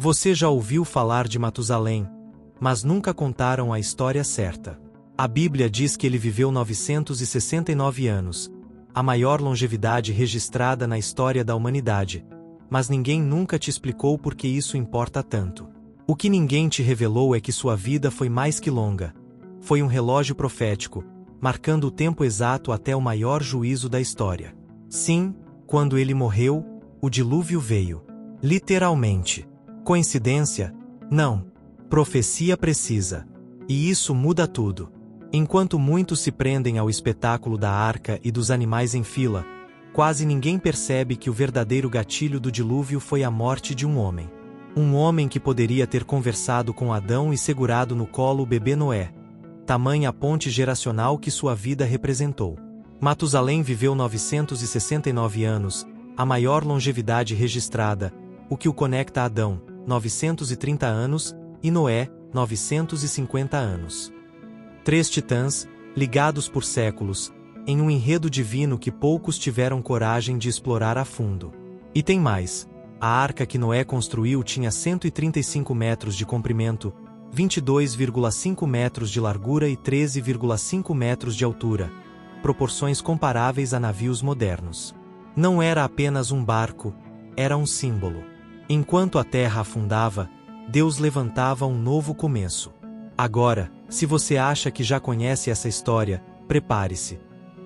Você já ouviu falar de Matusalém, mas nunca contaram a história certa. A Bíblia diz que ele viveu 969 anos, a maior longevidade registrada na história da humanidade, mas ninguém nunca te explicou por que isso importa tanto. O que ninguém te revelou é que sua vida foi mais que longa. Foi um relógio profético, marcando o tempo exato até o maior juízo da história. Sim, quando ele morreu, o dilúvio veio. Literalmente. Coincidência? Não. Profecia precisa. E isso muda tudo. Enquanto muitos se prendem ao espetáculo da arca e dos animais em fila, quase ninguém percebe que o verdadeiro gatilho do dilúvio foi a morte de um homem. Um homem que poderia ter conversado com Adão e segurado no colo o bebê Noé. Tamanha a ponte geracional que sua vida representou. Matusalém viveu 969 anos, a maior longevidade registrada, o que o conecta a Adão, 930 anos, e Noé, 950 anos. 3 titãs, ligados por séculos, em um enredo divino que poucos tiveram coragem de explorar a fundo. E tem mais. A arca que Noé construiu tinha 135 metros de comprimento, 22,5 metros de largura e 13,5 metros de altura, proporções comparáveis a navios modernos. Não era apenas um barco, era um símbolo. Enquanto a terra afundava, Deus levantava um novo começo. Agora, se você acha que já conhece essa história, prepare-se.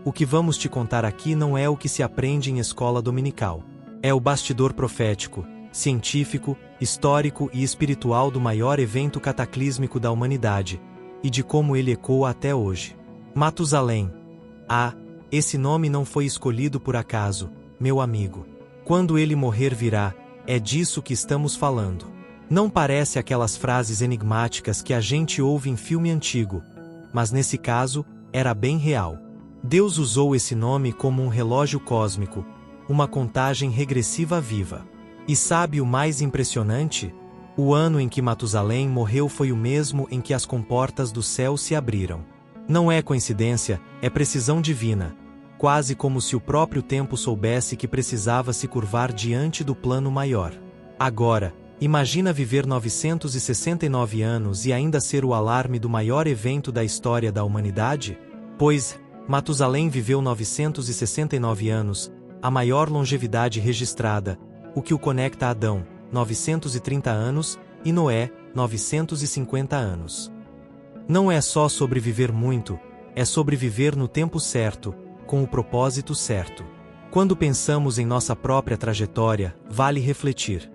O que vamos te contar aqui não é o que se aprende em escola dominical. É o bastidor profético, científico, histórico e espiritual do maior evento cataclísmico da humanidade, e de como ele ecoa até hoje. Matusalém. Esse nome não foi escolhido por acaso, meu amigo. Quando ele morrer virá, é disso que estamos falando. Não parece aquelas frases enigmáticas que a gente ouve em filme antigo, mas nesse caso, era bem real. Deus usou esse nome como um relógio cósmico, uma contagem regressiva viva. E sabe o mais impressionante? O ano em que Matusalém morreu foi o mesmo em que as comportas do céu se abriram. Não é coincidência, é precisão divina, quase como se o próprio tempo soubesse que precisava se curvar diante do plano maior. Agora, imagina viver 969 anos e ainda ser o alarme do maior evento da história da humanidade? Pois, Matusalém viveu 969 anos, a maior longevidade registrada, o que o conecta a Adão, 930 anos, e Noé, 950 anos. Não é só sobre viver muito, é sobre viver no tempo certo, com o propósito certo. Quando pensamos em nossa própria trajetória, vale refletir.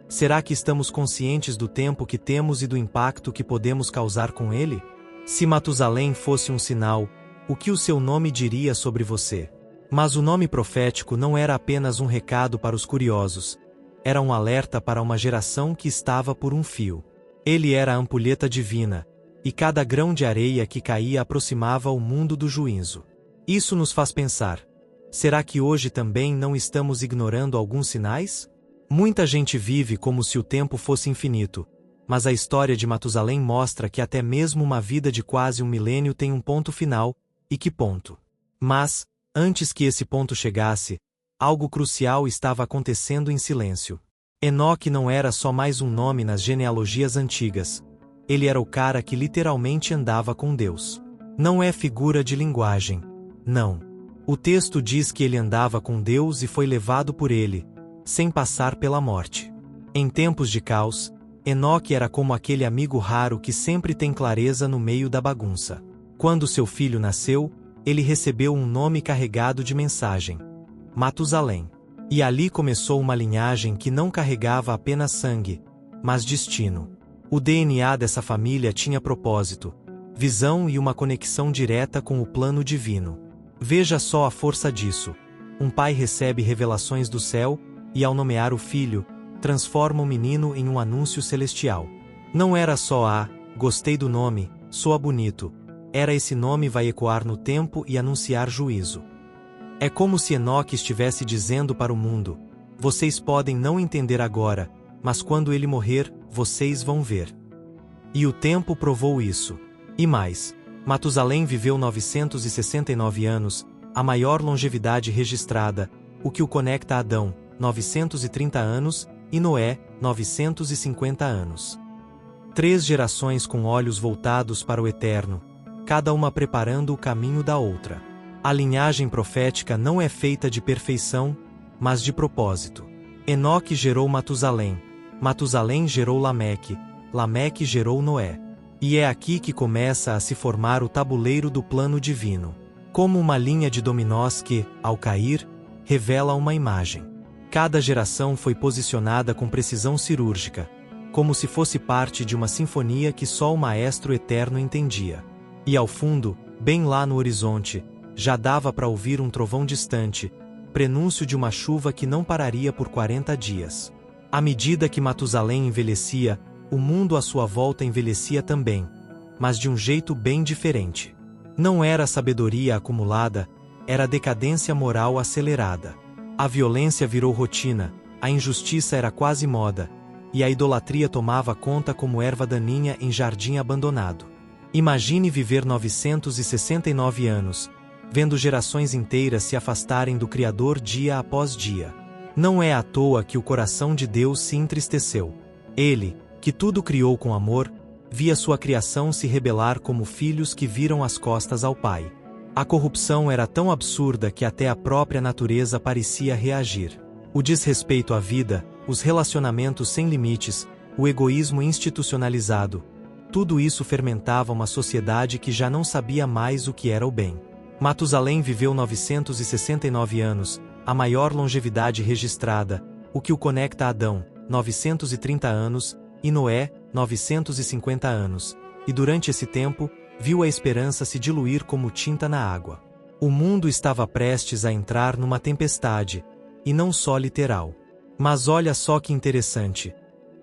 Será que estamos conscientes do tempo que temos e do impacto que podemos causar com ele? Se Matusalém fosse um sinal, o que o seu nome diria sobre você? Mas o nome profético não era apenas um recado para os curiosos, era um alerta para uma geração que estava por um fio. Ele era a ampulheta divina, e cada grão de areia que caía aproximava o mundo do juízo. Isso nos faz pensar: será que hoje também não estamos ignorando alguns sinais? Muita gente vive como se o tempo fosse infinito, mas a história de Matusalém mostra que até mesmo uma vida de quase um milênio tem um ponto final, e que ponto? Mas, antes que esse ponto chegasse, algo crucial estava acontecendo em silêncio. Enoque não era só mais um nome nas genealogias antigas. Ele era o cara que literalmente andava com Deus. Não é figura de linguagem. Não. O texto diz que ele andava com Deus e foi levado por ele, sem passar pela morte. Em tempos de caos, Enoque era como aquele amigo raro que sempre tem clareza no meio da bagunça. Quando seu filho nasceu, ele recebeu um nome carregado de mensagem: Matusalém. E ali começou uma linhagem que não carregava apenas sangue, mas destino. O DNA dessa família tinha propósito, visão e uma conexão direta com o plano divino. Veja só a força disso. Um pai recebe revelações do céu, e ao nomear o filho, transforma o menino em um anúncio celestial. Não era só gostei do nome, soa bonito. Era esse nome vai ecoar no tempo e anunciar juízo. É como se Enoque estivesse dizendo para o mundo: vocês podem não entender agora, mas quando ele morrer, vocês vão ver. E o tempo provou isso. E mais, Matusalém viveu 969 anos, a maior longevidade registrada, o que o conecta a Adão, 930 anos, e Noé, 950 anos. 3 gerações com olhos voltados para o eterno, cada uma preparando o caminho da outra. A linhagem profética não é feita de perfeição, mas de propósito. Enoque gerou Matusalém, Matusalém gerou Lameque, Lameque gerou Noé. E é aqui que começa a se formar o tabuleiro do plano divino, como uma linha de dominós que, ao cair, revela uma imagem. Cada geração foi posicionada com precisão cirúrgica, como se fosse parte de uma sinfonia que só o Maestro Eterno entendia. E ao fundo, bem lá no horizonte, já dava para ouvir um trovão distante, prenúncio de uma chuva que não pararia por 40 dias. À medida que Matusalém envelhecia, o mundo à sua volta envelhecia também, mas de um jeito bem diferente. Não era sabedoria acumulada, era decadência moral acelerada. A violência virou rotina, a injustiça era quase moda, e a idolatria tomava conta como erva daninha em jardim abandonado. Imagine viver 969 anos, vendo gerações inteiras se afastarem do Criador dia após dia. Não é à toa que o coração de Deus se entristeceu. Ele, que tudo criou com amor, via sua criação se rebelar como filhos que viram as costas ao Pai. A corrupção era tão absurda que até a própria natureza parecia reagir. O desrespeito à vida, os relacionamentos sem limites, o egoísmo institucionalizado, tudo isso fermentava uma sociedade que já não sabia mais o que era o bem. Matusalém viveu 969 anos, a maior longevidade registrada, o que o conecta a Adão, 930 anos, e Noé, 950 anos, e durante esse tempo, viu a esperança se diluir como tinta na água. O mundo estava prestes a entrar numa tempestade, e não só literal. Mas olha só que interessante.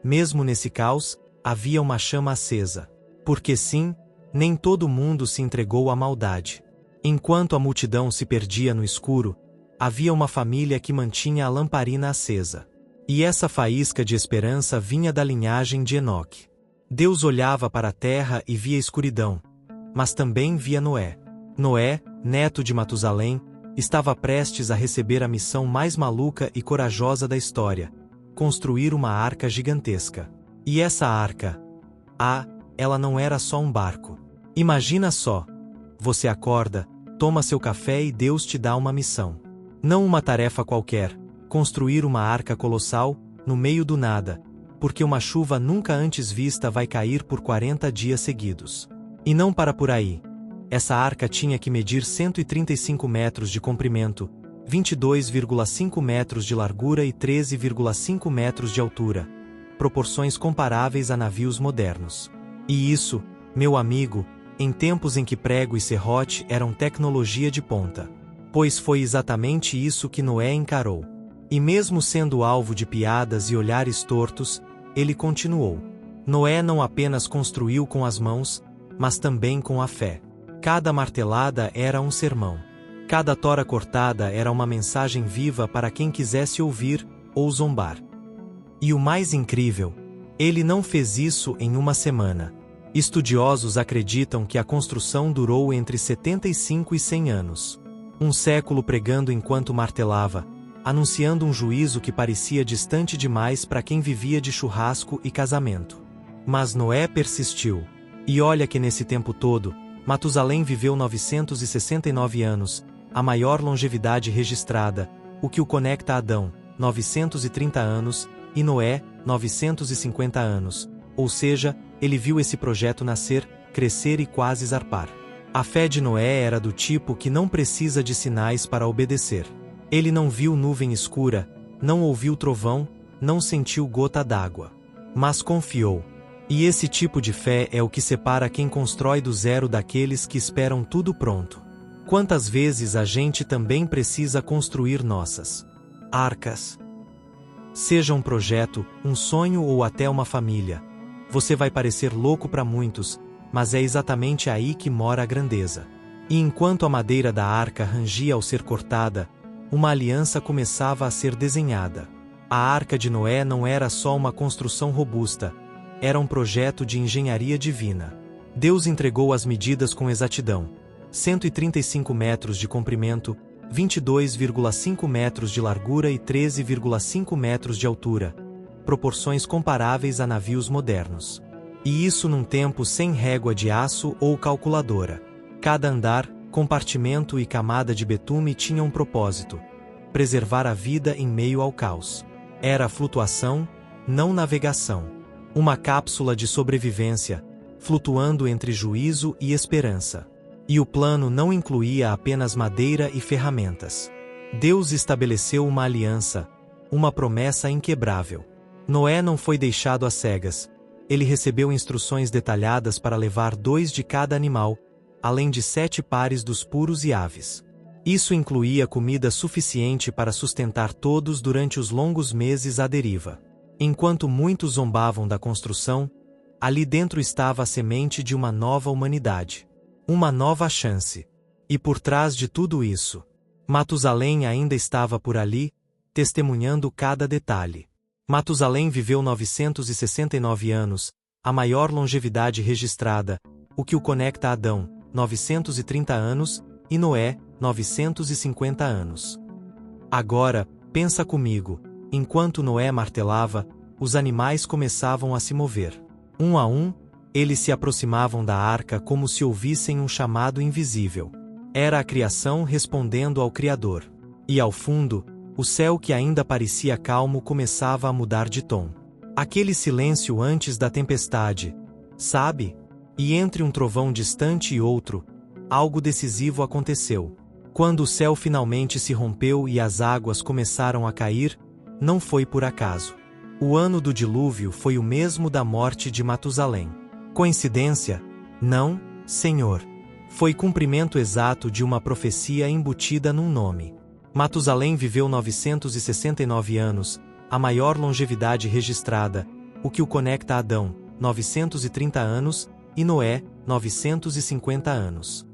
Mesmo nesse caos, havia uma chama acesa. Porque sim, nem todo mundo se entregou à maldade. Enquanto a multidão se perdia no escuro, havia uma família que mantinha a lamparina acesa. E essa faísca de esperança vinha da linhagem de Enoque. Deus olhava para a terra e via escuridão, mas também via Noé. Noé, neto de Matusalém, estava prestes a receber a missão mais maluca e corajosa da história: construir uma arca gigantesca. E essa arca, ela não era só um barco. Imagina só, você acorda, toma seu café e Deus te dá uma missão. Não uma tarefa qualquer, construir uma arca colossal, no meio do nada, porque uma chuva nunca antes vista vai cair por 40 dias seguidos. E não para por aí. Essa arca tinha que medir 135 metros de comprimento, 22,5 metros de largura e 13,5 metros de altura, proporções comparáveis a navios modernos. E isso, meu amigo, em tempos em que prego e serrote eram tecnologia de ponta. Pois foi exatamente isso que Noé encarou. E mesmo sendo alvo de piadas e olhares tortos, ele continuou. Noé não apenas construiu com as mãos, mas também com a fé. Cada martelada era um sermão. Cada tora cortada era uma mensagem viva para quem quisesse ouvir ou zombar. E o mais incrível, ele não fez isso em uma semana. Estudiosos acreditam que a construção durou entre 75 e 100 anos. Um século pregando enquanto martelava, anunciando um juízo que parecia distante demais para quem vivia de churrasco e casamento. Mas Noé persistiu. E olha que nesse tempo todo, Matusalém viveu 969 anos, a maior longevidade registrada, o que o conecta a Adão, 930 anos, e Noé, 950 anos, ou seja, ele viu esse projeto nascer, crescer e quase zarpar. A fé de Noé era do tipo que não precisa de sinais para obedecer. Ele não viu nuvem escura, não ouviu trovão, não sentiu gota d'água. Mas confiou. E esse tipo de fé é o que separa quem constrói do zero daqueles que esperam tudo pronto. Quantas vezes a gente também precisa construir nossas arcas? Seja um projeto, um sonho ou até uma família. Você vai parecer louco para muitos, mas é exatamente aí que mora a grandeza. E enquanto a madeira da arca rangia ao ser cortada, uma aliança começava a ser desenhada. A Arca de Noé não era só uma construção robusta, era um projeto de engenharia divina. Deus entregou as medidas com exatidão: 135 metros de comprimento, 22,5 metros de largura e 13,5 metros de altura, proporções comparáveis a navios modernos. E isso num tempo sem régua de aço ou calculadora. Cada andar, compartimento e camada de betume tinha um propósito: preservar a vida em meio ao caos. Era flutuação, não navegação. Uma cápsula de sobrevivência, flutuando entre juízo e esperança. E o plano não incluía apenas madeira e ferramentas. Deus estabeleceu uma aliança, uma promessa inquebrável. Noé não foi deixado às cegas. Ele recebeu instruções detalhadas para levar 2 de cada animal, além de 7 pares dos puros e aves. Isso incluía comida suficiente para sustentar todos durante os longos meses à deriva. Enquanto muitos zombavam da construção, ali dentro estava a semente de uma nova humanidade. Uma nova chance. E por trás de tudo isso, Matusalém ainda estava por ali, testemunhando cada detalhe. Matusalém viveu 969 anos, a maior longevidade registrada, o que o conecta a Adão, 930 anos, e Noé, 950 anos. Agora, pensa comigo, enquanto Noé martelava, os animais começavam a se mover. Um a um, eles se aproximavam da arca como se ouvissem um chamado invisível. Era a criação respondendo ao Criador. E ao fundo, o céu que ainda parecia calmo começava a mudar de tom. Aquele silêncio antes da tempestade, sabe? E entre um trovão distante e outro, algo decisivo aconteceu. Quando o céu finalmente se rompeu e as águas começaram a cair, não foi por acaso. O ano do dilúvio foi o mesmo da morte de Matusalém. Coincidência? Não, Senhor. Foi cumprimento exato de uma profecia embutida num nome. Matusalém viveu 969 anos, a maior longevidade registrada, o que o conecta a Adão, 930 anos, e Noé, 950 anos.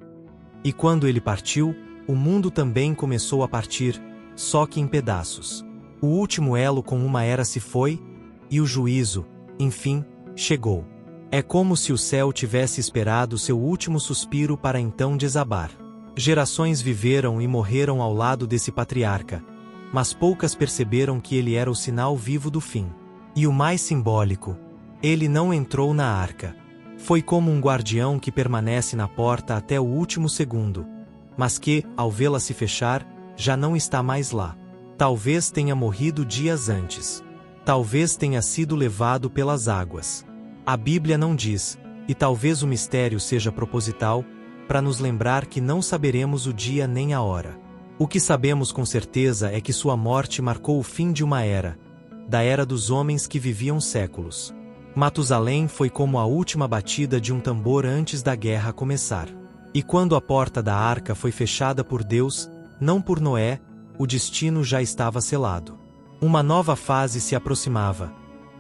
E quando ele partiu, o mundo também começou a partir, só que em pedaços. O último elo com uma era se foi, e o juízo, enfim, chegou. É como se o céu tivesse esperado seu último suspiro para então desabar. Gerações viveram e morreram ao lado desse patriarca, mas poucas perceberam que ele era o sinal vivo do fim. E o mais simbólico, ele não entrou na arca. Foi como um guardião que permanece na porta até o último segundo, mas que, ao vê-la se fechar, já não está mais lá. Talvez tenha morrido dias antes. Talvez tenha sido levado pelas águas. A Bíblia não diz, e talvez o mistério seja proposital, para nos lembrar que não saberemos o dia nem a hora. O que sabemos com certeza é que sua morte marcou o fim de uma era, da era dos homens que viviam séculos. Matusalém foi como a última batida de um tambor antes da guerra começar. E quando a porta da arca foi fechada por Deus, não por Noé, o destino já estava selado. Uma nova fase se aproximava,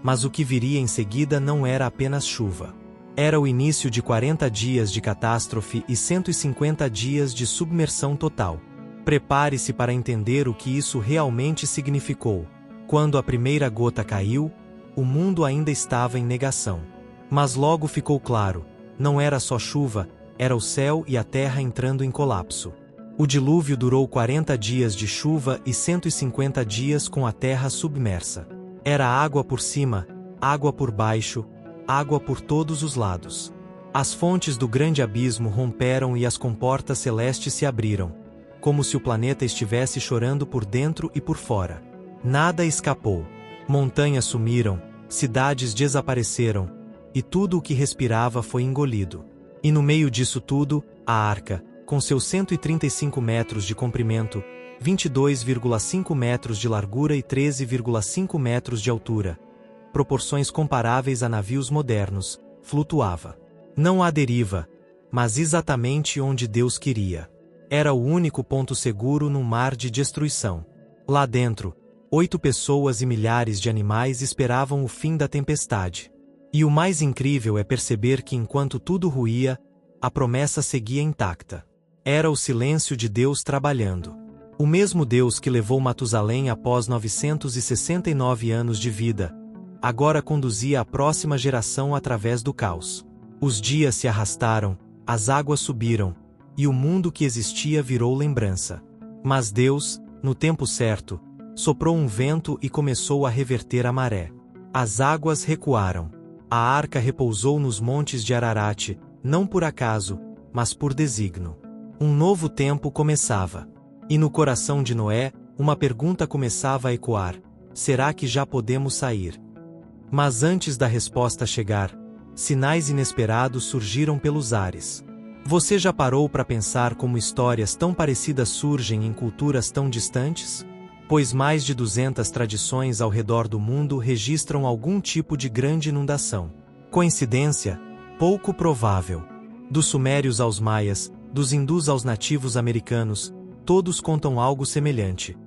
mas o que viria em seguida não era apenas chuva. Era o início de 40 dias de catástrofe e 150 dias de submersão total. Prepare-se para entender o que isso realmente significou. Quando a primeira gota caiu, o mundo ainda estava em negação. Mas logo ficou claro, não era só chuva, era o céu e a terra entrando em colapso. O dilúvio durou 40 dias de chuva e 150 dias com a terra submersa. Era água por cima, água por baixo, água por todos os lados. As fontes do grande abismo romperam e as comportas celestes se abriram, como se o planeta estivesse chorando por dentro e por fora. Nada escapou. Montanhas sumiram, cidades desapareceram, e tudo o que respirava foi engolido. E no meio disso tudo, a arca, com seus 135 metros de comprimento, 22,5 metros de largura e 13,5 metros de altura, proporções comparáveis a navios modernos, flutuava. Não à deriva, mas exatamente onde Deus queria. Era o único ponto seguro num mar de destruição. Lá dentro, 8 pessoas e milhares de animais esperavam o fim da tempestade. E o mais incrível é perceber que enquanto tudo ruía, a promessa seguia intacta. Era o silêncio de Deus trabalhando. O mesmo Deus que levou Matusalém após 969 anos de vida, agora conduzia a próxima geração através do caos. Os dias se arrastaram, as águas subiram, e o mundo que existia virou lembrança. Mas Deus, no tempo certo, soprou um vento e começou a reverter a maré. As águas recuaram. A arca repousou nos montes de Ararat, não por acaso, mas por desígnio. Um novo tempo começava. E no coração de Noé, uma pergunta começava a ecoar: será que já podemos sair? Mas antes da resposta chegar, sinais inesperados surgiram pelos ares. Você já parou para pensar como histórias tão parecidas surgem em culturas tão distantes? Pois mais de 200 tradições ao redor do mundo registram algum tipo de grande inundação. Coincidência? Pouco provável. Dos sumérios aos maias, dos hindus aos nativos americanos, todos contam algo semelhante.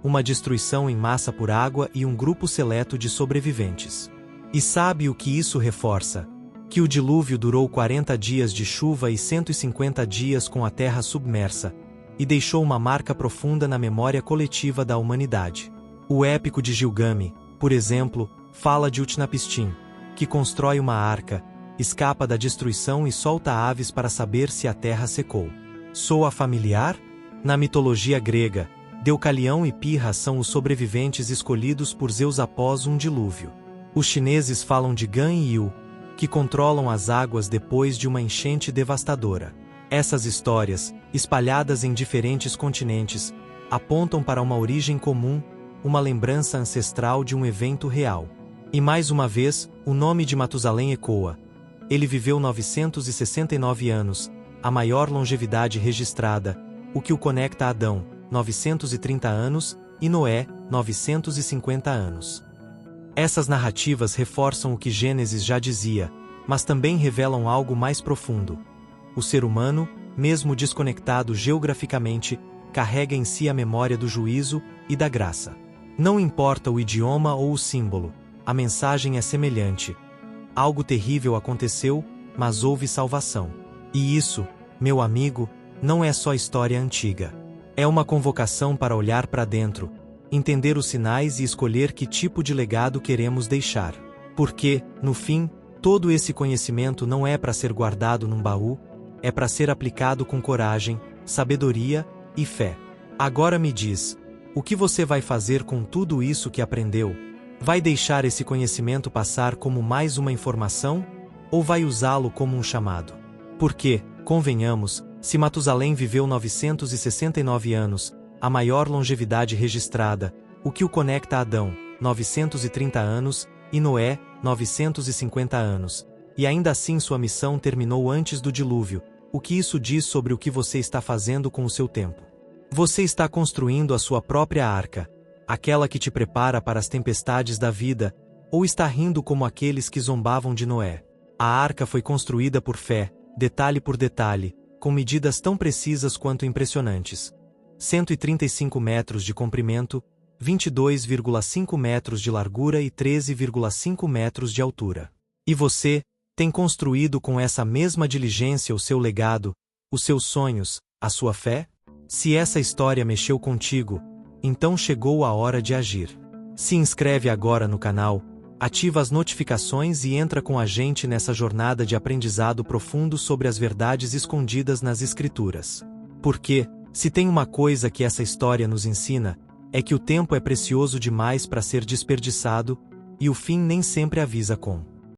Uma destruição em massa por água e um grupo seleto de sobreviventes. E sabe o que isso reforça? Que o dilúvio durou 40 dias de chuva e 150 dias com a terra submersa, e deixou uma marca profunda na memória coletiva da humanidade. O épico de Gilgamesh, por exemplo, fala de Utnapishtim, que constrói uma arca, escapa da destruição e solta aves para saber se a terra secou. Soa familiar? Na mitologia grega, Deucalião e Pirra são os sobreviventes escolhidos por Zeus após um dilúvio. Os chineses falam de Gan e Yu, que controlam as águas depois de uma enchente devastadora. Essas histórias, espalhadas em diferentes continentes, apontam para uma origem comum, uma lembrança ancestral de um evento real. E mais uma vez, o nome de Matusalém ecoa. Ele viveu 969 anos, a maior longevidade registrada, o que o conecta a Adão, 930 anos, e Noé, 950 anos. Essas narrativas reforçam o que Gênesis já dizia, mas também revelam algo mais profundo. O ser humano, mesmo desconectado geograficamente, carrega em si a memória do juízo e da graça. Não importa o idioma ou o símbolo, a mensagem é semelhante. Algo terrível aconteceu, mas houve salvação. E isso, meu amigo, não é só história antiga. É uma convocação para olhar para dentro, entender os sinais e escolher que tipo de legado queremos deixar. Porque, no fim, todo esse conhecimento não é para ser guardado num baú, é para ser aplicado com coragem, sabedoria e fé. Agora me diz, o que você vai fazer com tudo isso que aprendeu? Vai deixar esse conhecimento passar como mais uma informação? Ou vai usá-lo como um chamado? Porque, convenhamos, se Matusalém viveu 969 anos, a maior longevidade registrada, o que o conecta a Adão, 930 anos, e Noé, 950 anos. E ainda assim sua missão terminou antes do dilúvio. O que isso diz sobre o que você está fazendo com o seu tempo? Você está construindo a sua própria arca, aquela que te prepara para as tempestades da vida, ou está rindo como aqueles que zombavam de Noé? A arca foi construída por fé, detalhe por detalhe, com medidas tão precisas quanto impressionantes. 135 metros de comprimento, 22,5 metros de largura e 13,5 metros de altura. E você, tem construído com essa mesma diligência o seu legado, os seus sonhos, a sua fé? Se essa história mexeu contigo, então chegou a hora de agir. Se inscreve agora no canal, ativa as notificações e entra com a gente nessa jornada de aprendizado profundo sobre as verdades escondidas nas Escrituras. Porque, se tem uma coisa que essa história nos ensina, é que o tempo é precioso demais para ser desperdiçado, e o fim nem sempre avisa com